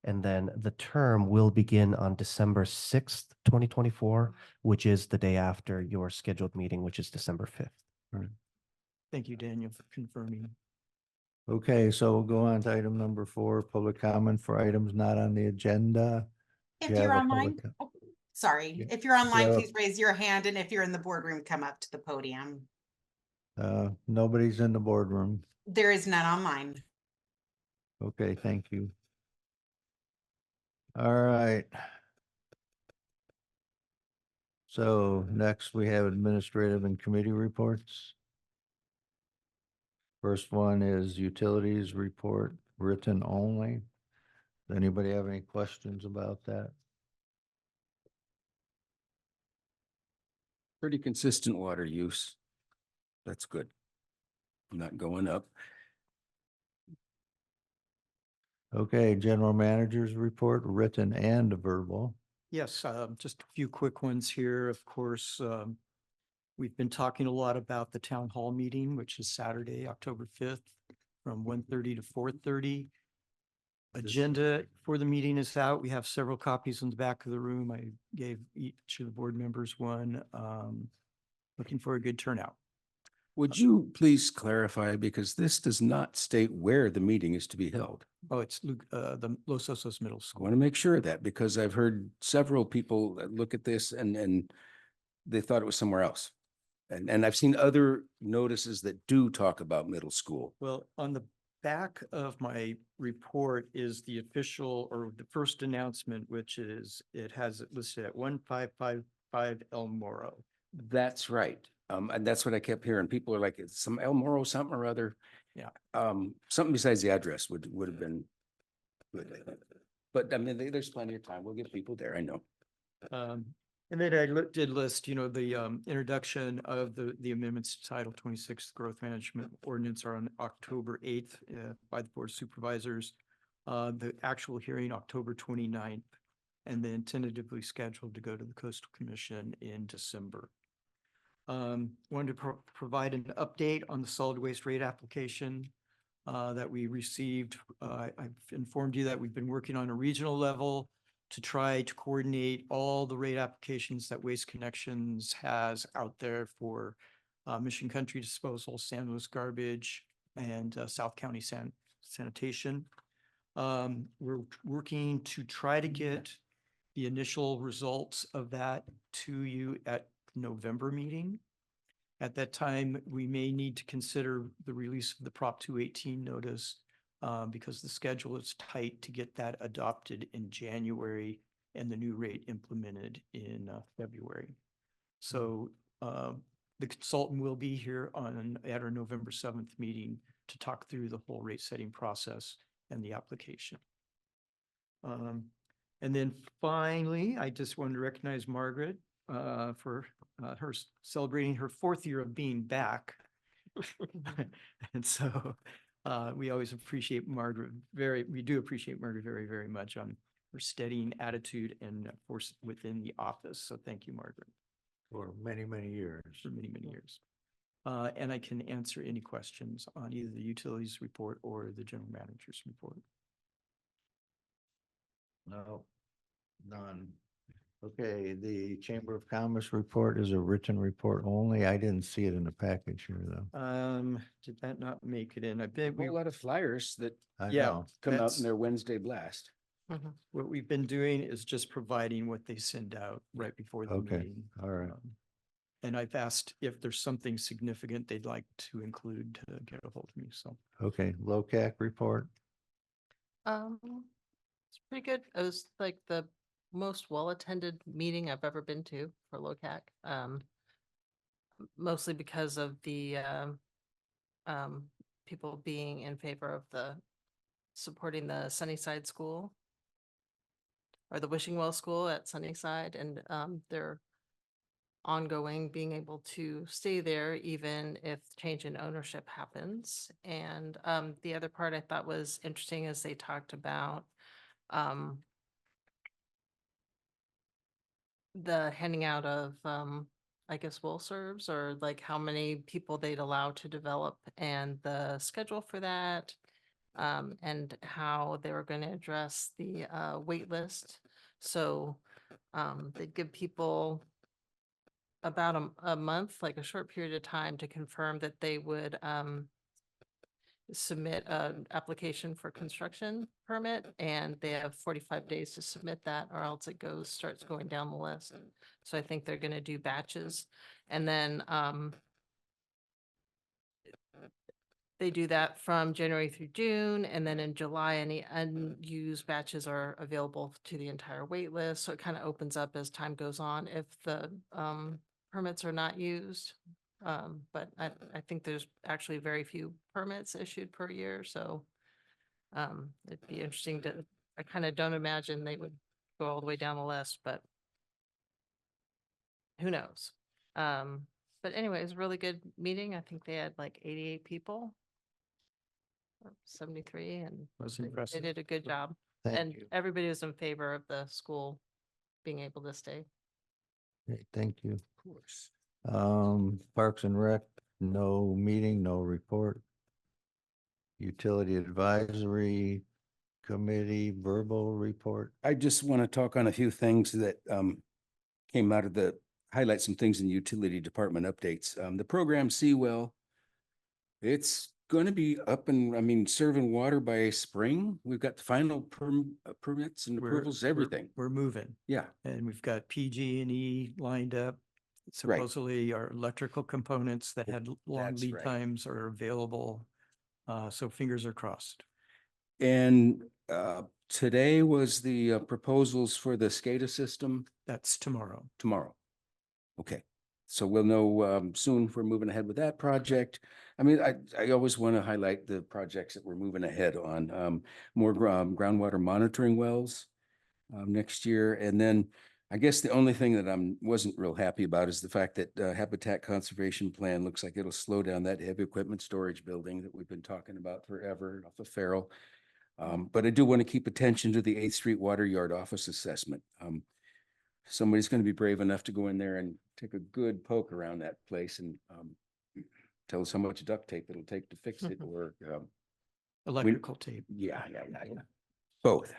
And then the term will begin on December 6th, 2024, which is the day after your scheduled meeting, which is December 5th. Thank you, Daniel, for confirming. Okay, so we'll go on to item number 4, public comment for items not on the agenda. If You have you're a online, public sorry, Yeah. if you're online, Yeah. please raise your hand, and if you're in the boardroom, come up to the podium. Nobody's in the boardroom. There is none online. Okay, thank you. All right. So next we have administrative and committee reports. First one is utilities report, written only. Does anybody have any questions about that? Pretty consistent water use. That's good. Not going up. Okay, general manager's report, written and verbal. Yes, just a few quick ones here. Of course, we've been talking a lot about the town hall meeting, which is Saturday, October 5th, from 1:30 to 4:30. Agenda for the meeting is out. We have several copies in the back of the room. I gave each of the board members one. Looking for a good turnout. Would you please clarify, because this does not state where the meeting is to be held? Oh, it's the Los Osos Middle I School. want to make sure of that, because I've heard several people that look at this and they thought it was somewhere else. And I've seen other notices that do talk about middle school. Well, on the back of my report is the official or the first announcement, which is, it has it listed at 1555 El Moro. That's right. And that's what I kept hearing. People are like, it's some El Moro, something or other. Yeah. Something besides the address would have been good. But I mean, there's plenty of time. We'll get people there. I know. And then I did list, the introduction of the amendments to Title 26 Growth Management Ordinance are on October 8th by the Board of Supervisors. The actual hearing, October 29th, and then tentatively scheduled to go to the Coastal Commission in December. Wanted to provide an update on the solid waste rate application that we received. I've informed you that we've been working on a regional level to try to coordinate all the rate applications that Waste Connections has out there for Mission Country Disposal, San Luis Garbage, and South County Sanitation. We're working to try to get the initial results of that to you at November meeting. At that time, we may need to consider the release of the Prop 218 notice because the schedule is tight to get that adopted in January and the new rate implemented in February. So the consultant will be here at our November 7th meeting to talk through the whole rate setting process and the application. And then finally, I just wanted to recognize Margaret for her celebrating her 4th year of being back. And so we always appreciate Margaret we do appreciate Margaret very, very much on her steadying attitude and force within the office. So thank you, Margaret. For many, many years. For many, many years. And I can answer any questions on either the utilities report or the general manager's report. No, none. Okay, the Chamber of Commerce report is a written report only. I didn't see it in the package here, though. Did that not make it in? I bet A lot of flyers that I Yeah. know. come out That's- in their Wednesday blast. What we've been doing is just providing what they send out right before the Okay, meeting. all right. And I've asked if there's something significant they'd like to include to get a hold of me, so. Okay, LoCac report. It's pretty good. It was like the most well-attended meeting I've ever been to for LoCac. Mostly because of the people being in favor of supporting the Sunnyside School or the Wishing Well School at Sunnyside, and their ongoing being able to stay there even if change in ownership happens. And the other part I thought was interesting is they talked about the handing out of I guess will serves, or like how many people they'd allow to develop and the schedule for that. And how they were going to address the wait list. So they'd give people about a month, like a short period of time, to confirm that they would submit an application for construction permit, and they have 45 days to submit that, or else it starts going down the list. So I think they're going to do batches, and then they do that from January through June, and then in July, any unused batches are available to the entire wait list. So it kind of opens up as time goes on if the permits are not used. But I think there's actually very few permits issued per year, so it'd be interesting I kind of don't imagine they would go all the way down the list, but who knows? But anyways, really good meeting. I think they had like 88 people. 73, and Was they impressive. did a good job. Thank And you. everybody was in favor of the school being able to stay. Okay, thank you. Of course. Parks and Rec, no meeting, no report. Utility Advisory Committee, verbal report. I just want to talk on a few things that came out of highlight some things in utility department updates. The program Seawell, it's going to be up and, I mean, serving water by spring. We've got the final permits and approvals, everything. We're moving. Yeah. And we've got PG&E lined up. Right. Supposedly our electrical components that had long That's lead right. times are available. So fingers are crossed. And today was the proposals for the SCADA system. That's tomorrow. Tomorrow. Okay. So we'll know soon if we're moving ahead with that project. I mean, I always want to highlight the projects that we're moving ahead on. More groundwater monitoring wells next year. And then I guess the only thing that wasn't real happy about is the fact that Habitat Conservation Plan looks like it'll slow down that heavy equipment storage building that we've been talking about forever off of Farrell. But I do want to keep attention to the 8th Street Water Yard Office assessment. Somebody's going to be brave enough to go in there and take a good poke around that place and tell us how much duct tape it'll take to fix it or Electrical tape. yeah. Both.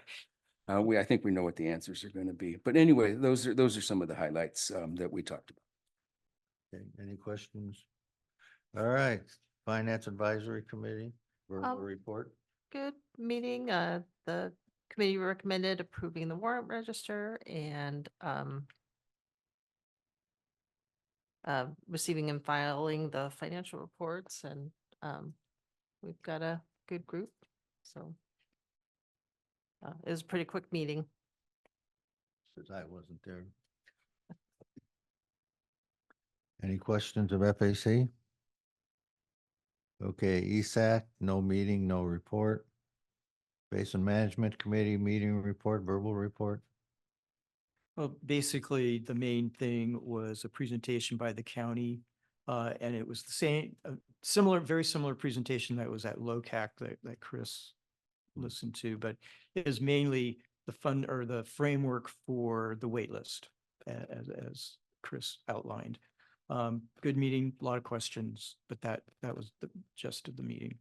I think we know what the answers are going to be. But anyway, those are some of the highlights that we talked about. Okay, any questions? All right, Finance Advisory Committee, verbal report. Good meeting. The committee recommended approving the warrant register and receiving and filing the financial reports, and we've got a good group. So it was a pretty quick meeting. Since I wasn't there. Any questions of FAC? Okay, ESAC, no meeting, no report. Basin Management Committee, meeting report, verbal report. Well, basically, the main thing was a presentation by the county. And it was the same, very similar presentation that was at LOCAC that Chris listened to, but it is mainly the fund or the framework for the wait list as Chris outlined. Good meeting, a lot of questions, but that was the gist of the meeting.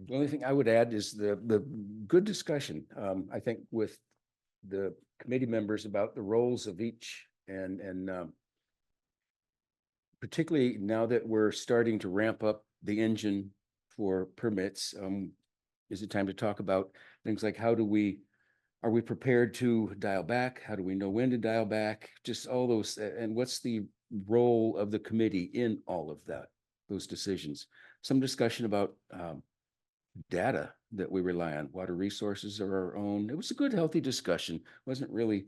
The only thing I would add is the good discussion, I think, with the committee members about the roles of each and particularly now that we're starting to ramp up the engine for permits, is it time to talk about things like are we prepared to dial back? How do we know when to dial back? Just all those, and what's the role of the committee in all of that, those decisions? Some discussion about data that we rely on, water resources are our own. It was a good, healthy discussion. Wasn't really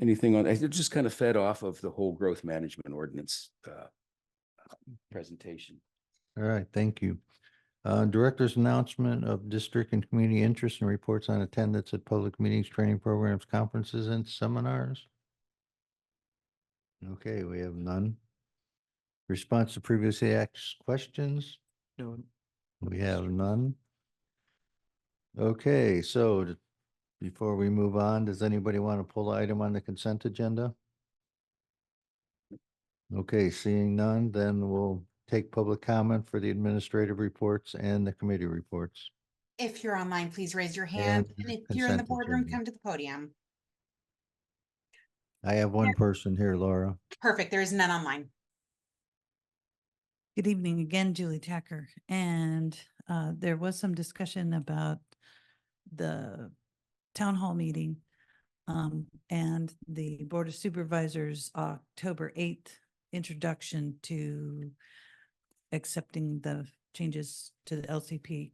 anything on, it just kind of fed off of the whole growth management ordinance presentation. All right, thank you. Director's announcement of district and community interest and reports on attendance at public meetings, training programs, conferences, and seminars. Okay, we have none. Response to previously asked questions. No. We have none. Okay, so before we move on, does anybody want to pull the item on the consent agenda? Okay, seeing none, then we'll take public comment for the administrative reports and the committee reports. If you're online, please raise your hand. And if you're in the consent boardroom, agenda. come to the podium. I have one person here, Laura. Perfect. There is none online. Good evening again, Julie Tacker. And there was some discussion about the town hall meeting and the Board of Supervisors October 8th introduction to accepting the changes to the LCP.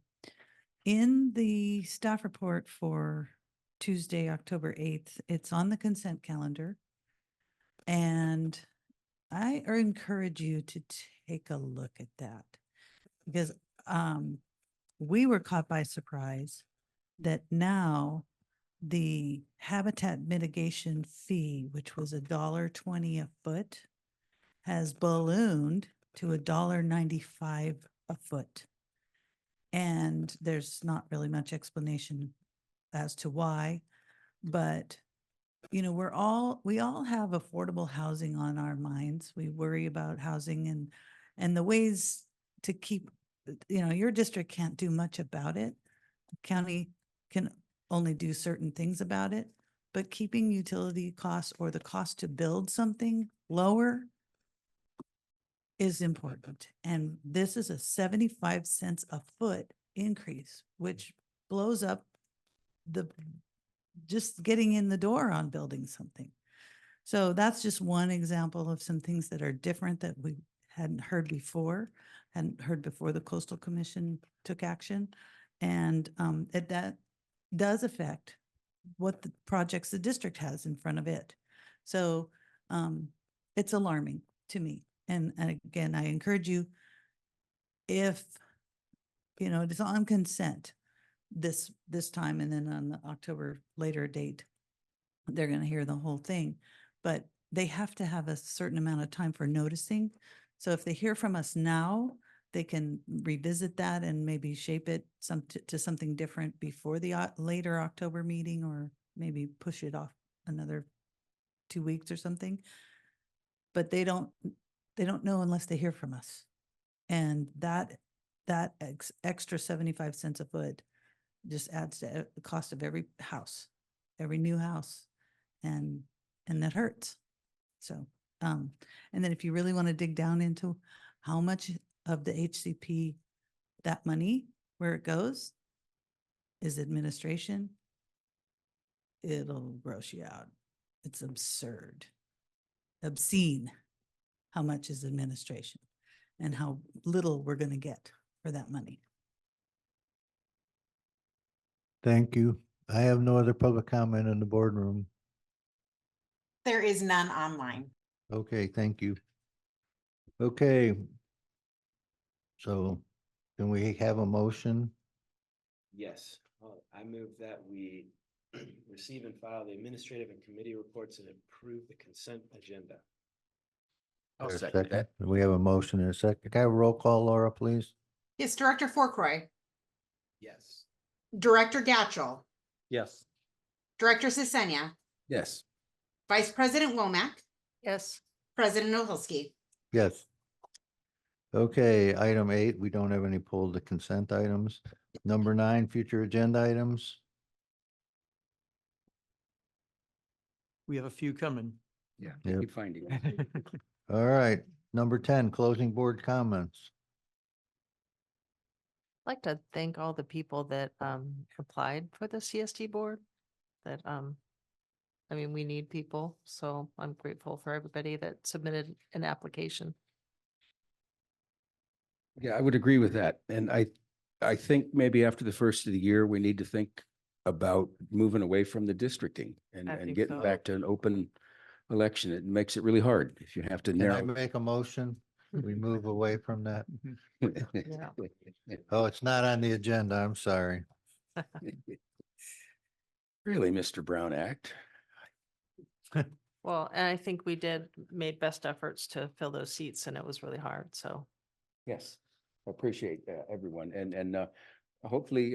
In the staff report for Tuesday, October 8th, it's on the consent calendar. And I encourage you to take a look at that because we were caught by surprise that now the habitat mitigation fee, which was $1.20 a foot, has ballooned to $1.95 a foot. And there's not really much explanation as to why, but you know, we all have affordable housing on our minds. We worry about housing and the ways to keep, you know, your district can't do much about it. County can only do certain things about it, but keeping utility costs or the cost to build something lower is important. And this is a 75 cents a foot increase, which blows up the just getting in the door on building something. So that's just one example of some things that are different that we hadn't heard before the Coastal Commission took action. And that does affect what the projects the district has in front of it. So it's alarming to me. And again, I encourage you, if, you know, it is on consent this time, and then on the October later date, they're going to hear the whole thing, but they have to have a certain amount of time for noticing. So if they hear from us now, they can revisit that and maybe shape it to something different before the later October meeting, or maybe push it off another 2 weeks or something. But they don't know unless they hear from us. And that extra 75 cents a foot just adds to the cost of every house, every new house. And that hurts. So, and then if you really want to dig down into how much of the HCP, that money, where it goes is administration, it'll gross you out. It's absurd, obscene how much is administration and how little we're going to get for that money. Thank you. I have no other public comment in the boardroom. There is none online. Okay, thank you. Okay. So can we have a motion? Yes, I move that we receive and file the administrative and committee reports and approve the consent agenda. I'll There a second that. We have a motion and a second. Can I have a roll call, Laura, please? Yes, Director Forkroy, Yes. Director Gatchell, Yes. Director Sisenia, Yes. Vice President Womack, Yes. President Oholsky. Yes. Okay, item 8, we don't have any pulled to consent items. Number 9, future agenda items. We have a few coming. Yeah, Yep. keep finding it. All right, number 10, closing board comments. I'd like to thank all the people that applied for the CST board. That I mean, we need people, so I'm grateful for everybody that submitted an application. Yeah, I would agree with that. And I think maybe after the first of the year, we need to think about moving away from the districting and think getting so. back to an open election. It makes it really hard if you have to Can I narrow. make a motion? We move away from that. Yeah. Oh, it's not on the agenda. I'm sorry. Really, Mr. Brown Act. Well, and I think we made best efforts to fill those seats, and it was really hard, so. Yes, I appreciate everyone and hopefully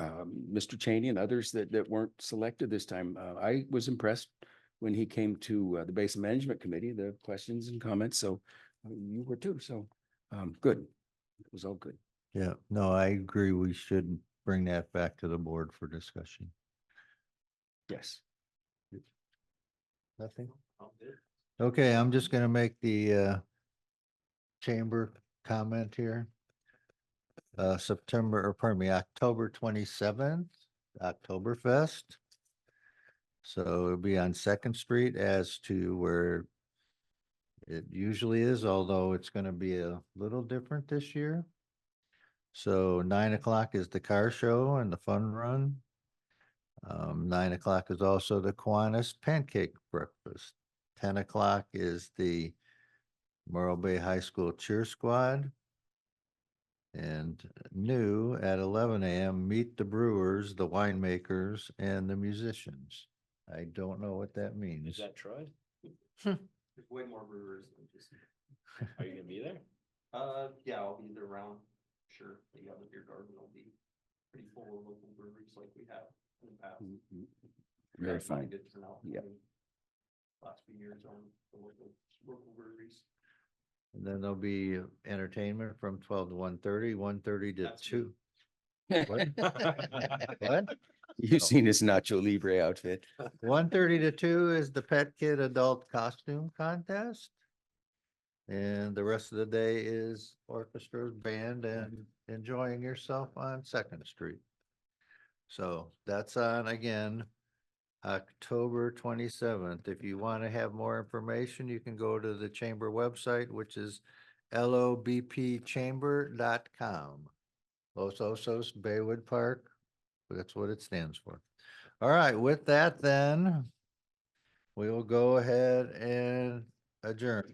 Mr. Cheney and others that weren't selected this time. I was impressed when he came to the Basin Management Committee, the questions and comments. So you were too. So good. It was all good. Yeah, no, I agree. We should bring that back to the board for discussion. Yes. Nothing? Okay, I'm just gonna make the chamber comment here. October 27th, Oktoberfest. So it'll be on Second Street as to where it usually is, although it's gonna be a little different this year. So 9 o'clock is the car show and the fun run. 9 o'clock is also the Kiwanis Pancake Breakfast. 10 o'clock is the Morro Bay High School Cheer Squad. And new at 11 a.m., meet the brewers, the winemakers, and the musicians. I don't know what that means. Is that Troy? There's way more brewers than just. Are you gonna be there? Yeah, I'll be there around. Sure, the other beer garden will be. pretty full of local breweries like we have in the past. Very Had really fine. good turnout Yep. in the Last few years on the local breweries. And then there'll be entertainment from 12 to 1:30, 1:30 to That's 2. What? What? You've seen his Nacho Libre outfit. 1:30 to 2 is the Pet Kid Adult Costume Contest. And the rest of the day is orchestra, band, and enjoying yourself on Second Street. So that's on again, October 27th. If you want to have more information, you can go to the chamber website, which is lobpchamber.com. Los Osos Baywood Park. That's what it stands for. All right, with that then, we will go ahead and adjourn.